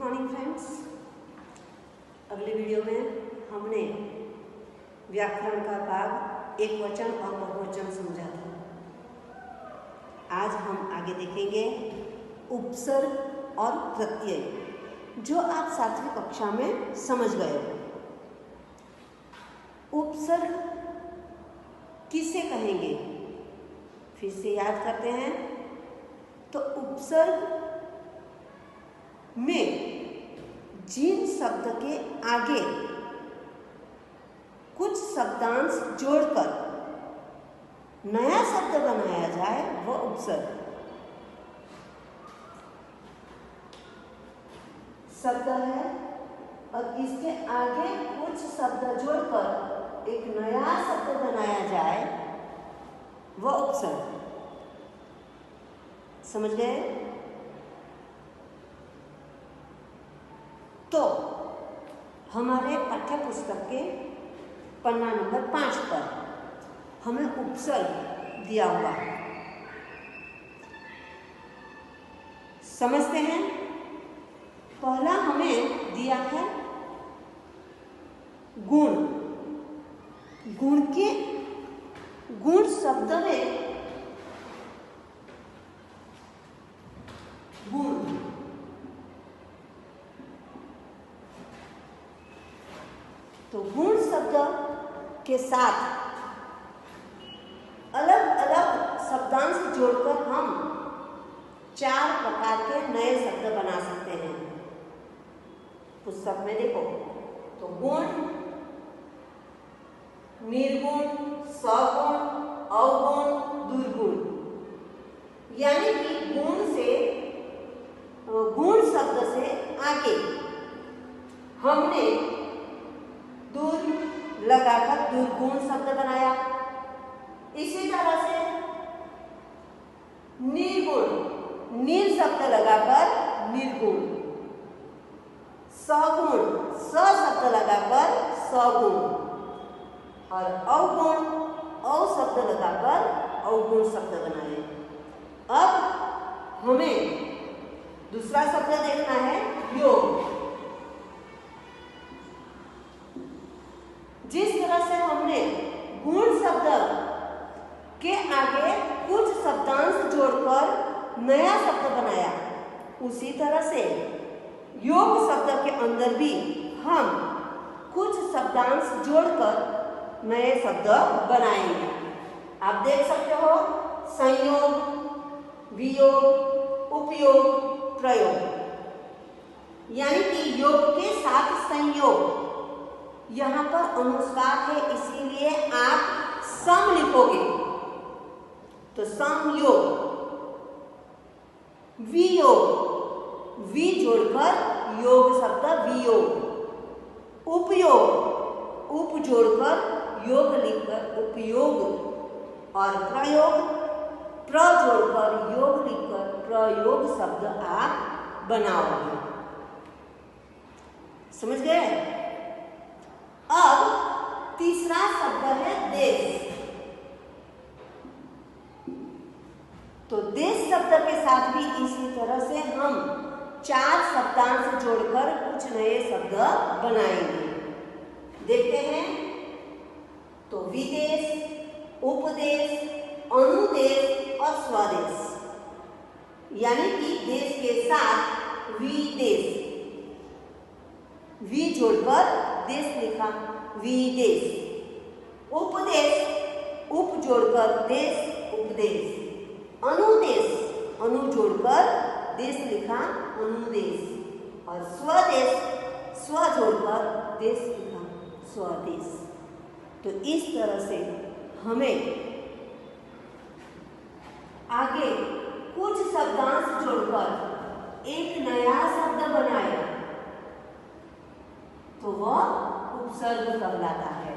Morning friends. अगली video में हमने व्याकरण का भाग एक वचन और बहुवचन समझा था। आज हम आगे देखेंगे उपसर्ग और प्रत्यय, जो आप 7वीं कक्षा में समझ गए हो। उपसर्ग किसे कहेंगे, फिर से याद करते हैं। तो उपसर्ग में जिन शब्द के आगे कुछ शब्दांश जोड़कर नया शब्द बनाया जाए वह उपसर्ग शब्द है, और इसके आगे कुछ शब्द जोड़कर एक नया शब्द बनाया जाए वह उपसर्ग। समझ गए? तो हमारे पाठ्य पुस्तक के पन्ना नंबर 5 पर हमें उपसर्ग दिया हुआ है। समझते हैं। पहला हमें दिया है गुण। गुण के गुण शब्द में गुण तो गुण शब्द के साथ अलग अलग शब्दांश जोड़कर हम 4 प्रकार के नए शब्द बना सकते हैं। पुस्तक में देखो तो गुण, निर्गुण, सगुण, अवगुण, दुर्गुण, यानी कि गुण शब्द से आगे हमने दूर लगाकर दुर्गुण शब्द बनाया। इसी तरह से निर्गुण, निर शब्द लगाकर निर्गुण, सगुण, स शब्द लगाकर सगुण, और अवगुण, अव शब्द लगाकर अवगुण शब्द बनाए। अब हमें दूसरा शब्द देखना है योग। जिस तरह से हमने गुण शब्द के आगे कुछ शब्दांश जोड़कर नया शब्द बनाया, उसी तरह से योग शब्द के अंदर भी हम कुछ शब्दांश जोड़कर नए शब्द बनाएंगे। आप देख सकते हो संयोग, वियोग, उपयोग, प्रयोग, यानी कि योग के साथ संयोग। यहाँ पर अनुस्वार है, इसीलिए आप सम लिखोगे तो संयोग, वियोग, वि जोड़कर योग शब्द वियोग, उपयोग, उप जोड़कर योग लिखकर उपयोग, और प्रयोग, प्र जोड़कर योग लिखकर प्रयोग शब्द आप बनाओगे। समझ गए? अब तीसरा शब्द है देश। तो देश शब्द के साथ भी इसी तरह से हम 4 शब्दांश जोड़कर कुछ नए शब्द बनाएंगे। देखते हैं। तो विदेश, उपदेश, अनुदेश और स्वदेश, यानी कि देश के साथ विदेश, वि जोड़कर देश लिखा विदेश, उपदेश, उप जोड़कर देश उपदेश, अनुदेश, अनु जोड़कर देश लिखा अनुदेश, और स्वदेश, स्व जोड़कर देश लिखा स्वदेश। तो इस तरह से हमें आगे कुछ शब्दांश जोड़कर एक नया शब्द बनाया तो वह उपसर्ग कहलाता है।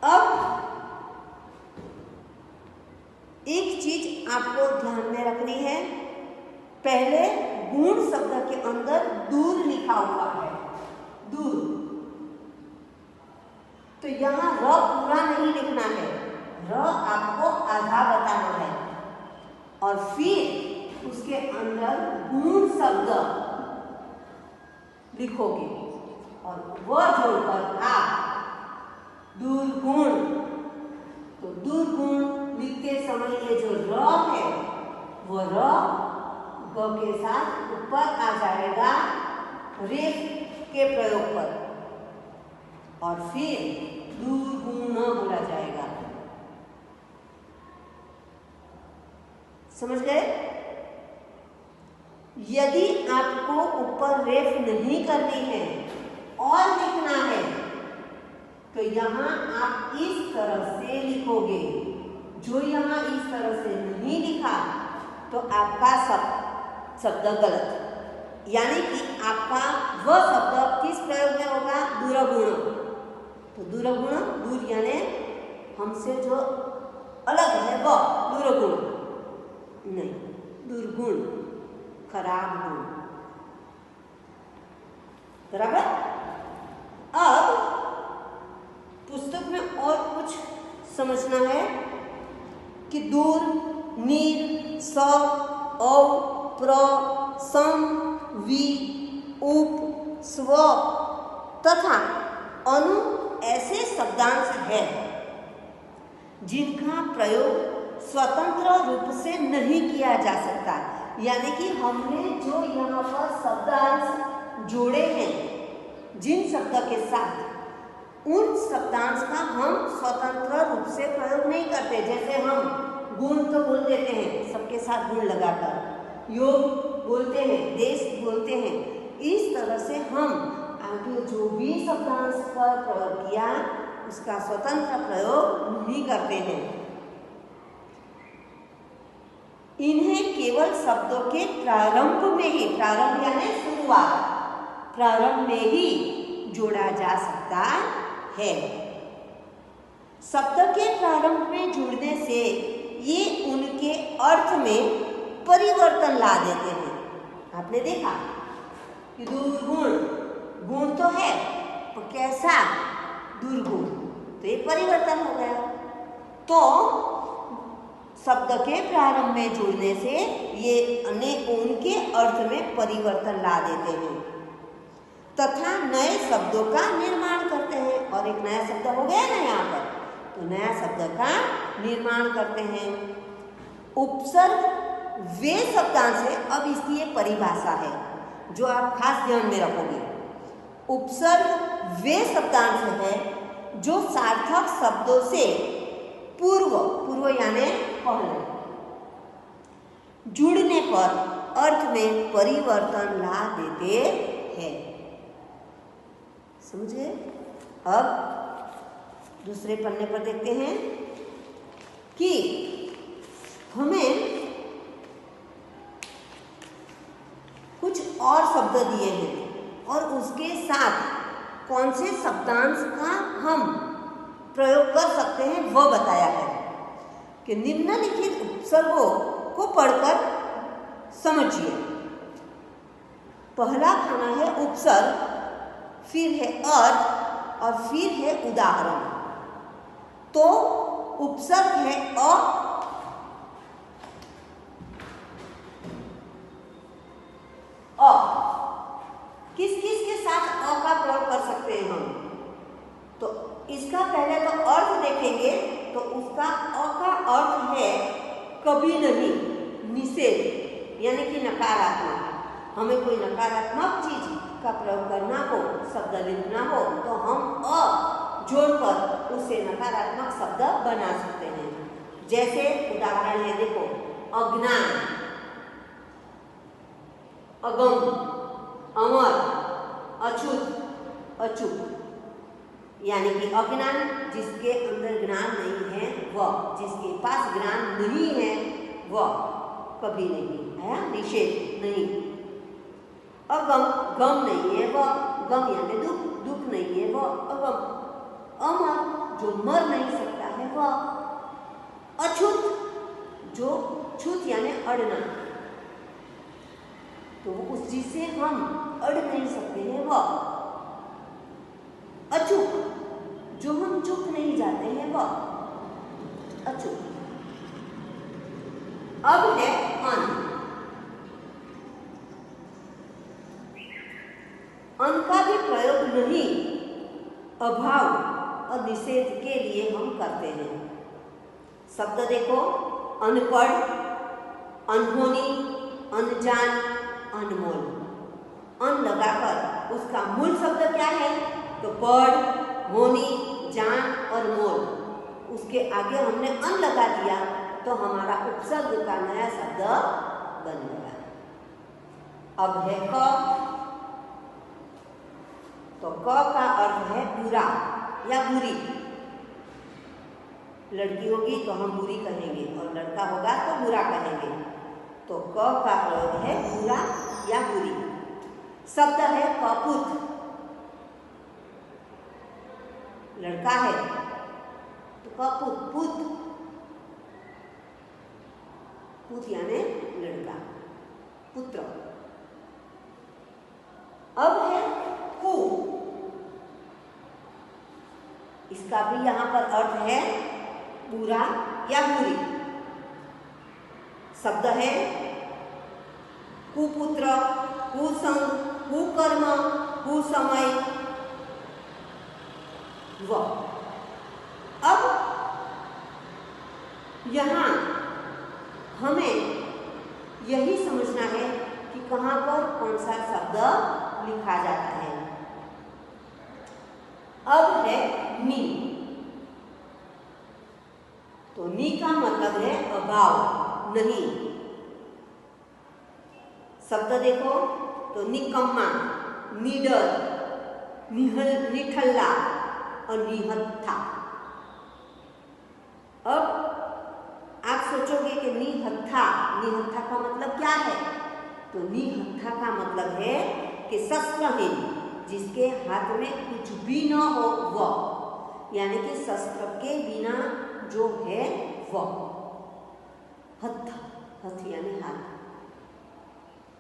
अब एक चीज आपको ध्यान में रखनी है। पहले गुण शब्द के अंदर दूर लिखा हुआ है, दूर, तो यहाँ र पूरा नहीं लिखना है, र आपको आधा बताना है, और फिर उसके उसके अंदर गुण शब्द लिखोगे और वह जोड़कर आप दुर्गुण, तो दुर्गुण लिखते समय ये जो र है वो र ग के साथ ऊपर आ जाएगा रेफ के प्रयोग पर और फिर दुर्गुण बोला जाएगा। समझ गए? यदि आपको ऊपर रेफ नहीं करनी है और लिखना है तो यहाँ आप इस तरह से लिखोगे। जो यहाँ इस तरह से नहीं लिखा तो आपका शब्द गलत, यानी कि आपका वह शब्द किस प्रयोग में होगा? दुर्गुण। तो दुर्गुण, दूर यानी हमसे जो अलग है वह दुर्गुण नहीं, दुर्गुण, खराब गुण। बराबर? अब पुस्तक में और कुछ समझना है कि दूर, नीर, स, औ, प्र, सम, वि, उप, स्व तथा अनु ऐसे शब्दांश हैं जिनका प्रयोग स्वतंत्र रूप से नहीं किया जा सकता। यानी कि हमने जो यहाँ पर शब्दांश जोड़े हैं जिन शब्द के साथ, उन शब्दांश का हम स्वतंत्र रूप से प्रयोग नहीं करते। जैसे हम गुण तो बोल देते हैं सबके साथ गुण लगाकर, योग बोलते हैं, देश बोलते हैं, इस तरह से हम आगे जो भी शब्दांश का प्रयोग किया उसका स्वतंत्र प्रयोग नहीं करते हैं। इन्हें केवल शब्दों के प्रारंभ में ही, प्रारंभ यानी शुरुआत, प्रारंभ में ही जोड़ा जा सकता है। शब्द के प्रारंभ में जुड़ने से ये उनके अर्थ में परिवर्तन ला देते हैं। आपने देखा कि दुर्गुण, गुण तो है तो कैसा? दुर्गुण, तो ये परिवर्तन हो गया। तो शब्द के प्रारंभ में जुड़ने से ये उनके अर्थ में परिवर्तन ला देते हैं तथा नए शब्दों का निर्माण करते हैं। और एक नया शब्द हो गया ना यहाँ पर, तो नया शब्द का निर्माण करते हैं। उपसर्ग वे शब्दांश है, अब इसकी ये परिभाषा है जो आप खास ध्यान में रखोगे। उपसर्ग वे शब्दांश है जो सार्थक शब्दों से पूर्व, पूर्व यानी पहले, जुड़ने पर अर्थ में परिवर्तन ला देते हैं। समझे? अब दूसरे पन्ने पर देखते हैं कि हमें कुछ और शब्द दिए हैं और उसके साथ कौन से शब्दांश का हम प्रयोग कर सकते हैं वह बताया है। कि निम्नलिखित उपसर्गों को पढ़कर समझिए। पहला खाना है उपसर्ग, फिर है अर्थ और फिर है उदाहरण। तो उपसर्ग है अ, किस किस के साथ अ का प्रयोग कर सकते हैं हम? तो इसका पहले तो अर्थ देखेंगे तो उसका अ का अर्थ है कभी नहीं, निषेध यानी कि नकारात्मक। हमें कोई नकारात्मक चीज का प्रयोग करना हो, शब्द लिखना हो तो हम अ जोड़कर उसे नकारात्मक शब्द बना सकते हैं। जैसे उदाहरण है, देखो, अज्ञान, अगम, अमर, अछूत, अचूक। यानी कि अज्ञान जिसके अंदर ज्ञान नहीं है वह, जिसके पास ज्ञान नहीं है वह कभी नहीं है, निषेध नहीं। अगम, गम नहीं है वह, गम यानी दुख, दुख नहीं है वह अगम। अमर, जो मर नहीं सकता है वह। अछूत, जो छूत यानी अड़ना, तो उस जिससे हम अड़ नहीं सकते हैं वह। अचूक, जो हम चुप नहीं जाते हैं वह अचूक। अब है अन, अभाव और निषेध के लिए हम करते हैं। शब्द देखो, अनपढ़, अनहोनी, अनजान, अनमोल। अन लगाकर उसका मूल शब्द क्या है? तो पढ़, होनी, जान और मोल। उसके आगे हमने अन लगा दिया तो हमारा उपसर्ग का नया शब्द बन गया। अब है क। तो क का अर्थ है बुरा या बुरी। लड़की होगी तो हम बुरी कहेंगे और लड़का होगा तो बुरा कहेंगे। तो क का प्रयोग है बुरा या बुरी। शब्द है कपूत। लड़का है तो कपूत, पुत, पुत यानी लड़का, पुत्र। अब है कु। इसका भी यहां पर अर्थ है बुरा या बुरी। शब्द है कुपुत्र, कुसंग, कुकर्म, कुसमय, व। अब यहां हमें यही समझना है कि कहां पर कौन सा शब्द लिखा जाता है। अब है नी। तो नी का मतलब है अभाव, नहीं। शब्द देखो तो निकम्मा, निडर, निठल्ला और निहत्था। अब आप सोचोगे कि निहत्था का मतलब क्या है? तो निहत्था का मतलब है कि शस्त्रहीन, जिसके हाथ में कुछ भी न हो वह, यानी कि शस्त्र के बिना जो है वह। हत्थ, हथ यानी हाथ,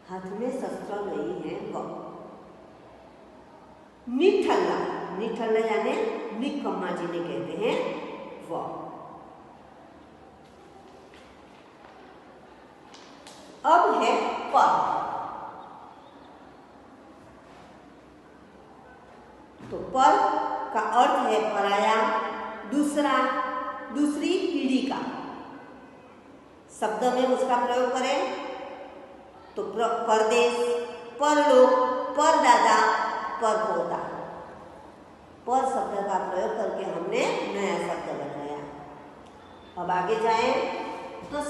हाथ में शस्त्र नहीं है वह। निठल्ला, निठल्ला यानी निकम्मा जिन्हें कहते हैं वह। अब है पर। तो पर का अर्थ है पराया, दूसरा, दूसरी पीढ़ी का। शब्द में उसका प्रयोग करें तो परदेश, परलोक, परदादा, परपोता। पर शब्द का प्रयोग करके हमने नया शब्द बनाया। अब आगे जाएं तो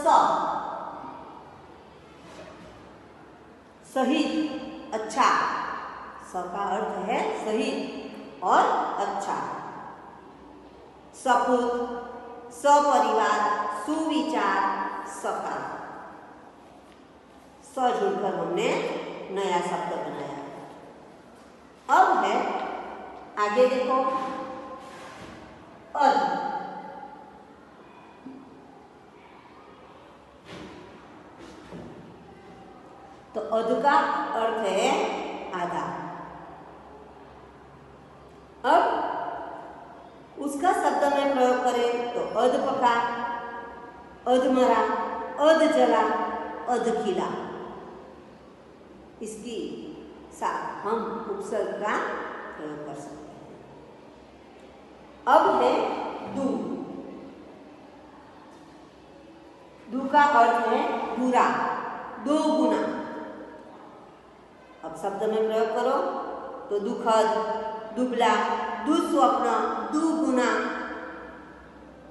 शहीद, अच्छा। स का अर्थ है शहीद और अच्छा। सपूत, सपरिवार, सुविचार, सकाल। स जोड़कर हमने नया शब्द बनाया। अब है आगे देखो अर्ध। तो अध का अर्थ है आधा। अब उसका शब्द में प्रयोग करें तो अध पका, अध मरा, अध जला, अध खिला। इसकी साथ हम उपसर्ग का प्रयोग कर सकते हैं। अब है दू। दू का अर्थ है बुरा, दो गुना। अब शब्द में प्रयोग करो तो दुखद, दुबला, दुस्वप्न, दुगुना।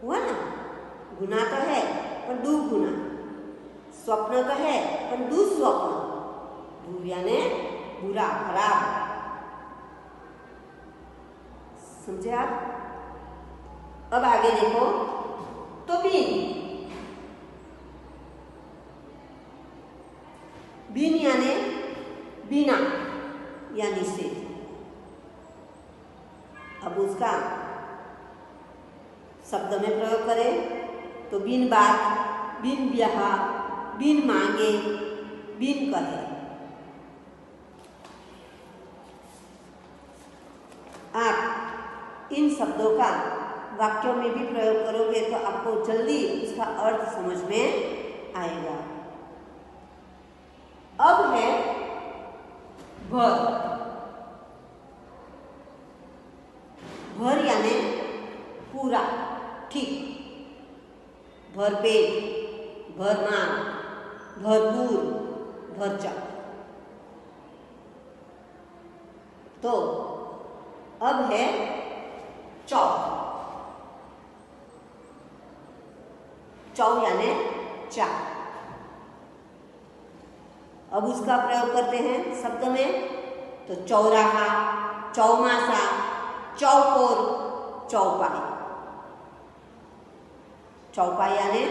हुआ ना? गुना तो है पर दुगुना, स्वप्न तो है पर दुस्वप्न। दू यानी बुरा, खराब। समझे आप? अब आगे देखो तो बीन। बीन यानी बिना या निषेध। अब उसका शब्द में प्रयोग करें तो बिन बात, बिन ब्याह, बिन मांगे, बिन कहे। आप इन शब्दों का वाक्यों में भी प्रयोग करोगे तो आपको जल्दी उसका अर्थ समझ में आएगा। अब है भर। पूरा, ठीक, भरपेट, भरमार, भरपूर, भरचक। तो अब है चौ। चौ यानी चार। अब उसका प्रयोग करते हैं शब्द में, तो चौराहा, चौमासा, चौकोर, चौपाई। चौपाई यानी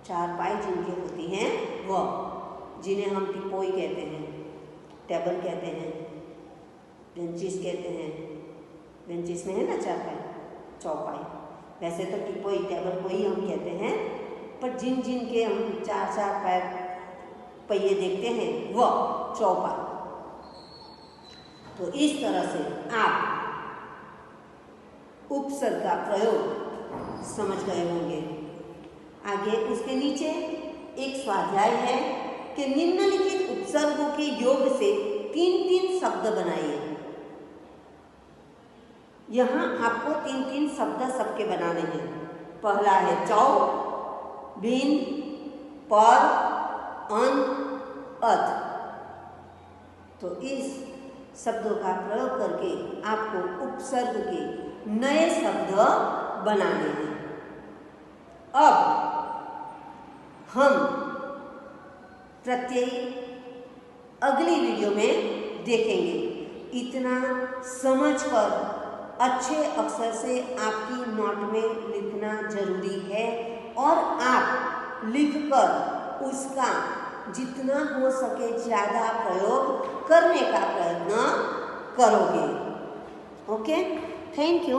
चारपाई जिनकी होती हैं वह, जिन्हें हम टिपोई कहते हैं, टेबल कहते हैं, बेंचिस कहते हैं। बेंचिस में है ना चारपाई, चौपाई। वैसे तो टिपोई टेबल को ही हम कहते हैं, पर जिन जिन के हम चार चार पैर पहिए देखते हैं वह चौपाई। तो इस तरह से आप उपसर्ग का प्रयोग समझ गए होंगे। आगे उसके नीचे एक स्वाध्याय है कि निम्नलिखित उपसर्गों के योग से 3-3 शब्द बनाइए। यहाँ आपको 3-3 शब्द सबके बनाने हैं। पहला है चौ, बिन, पर, अन, अध। तो इस शब्दों का प्रयोग करके आपको उपसर्ग के नए शब्द बनाने हैं। अब हम प्रत्येक अगली वीडियो में देखेंगे। इतना समझकर अच्छे अक्षर से आपकी नोट में लिखना जरूरी है और आप लिखकर उसका जितना हो सके ज़्यादा प्रयोग करने का प्रयत्न करोगे। Okay, thank you.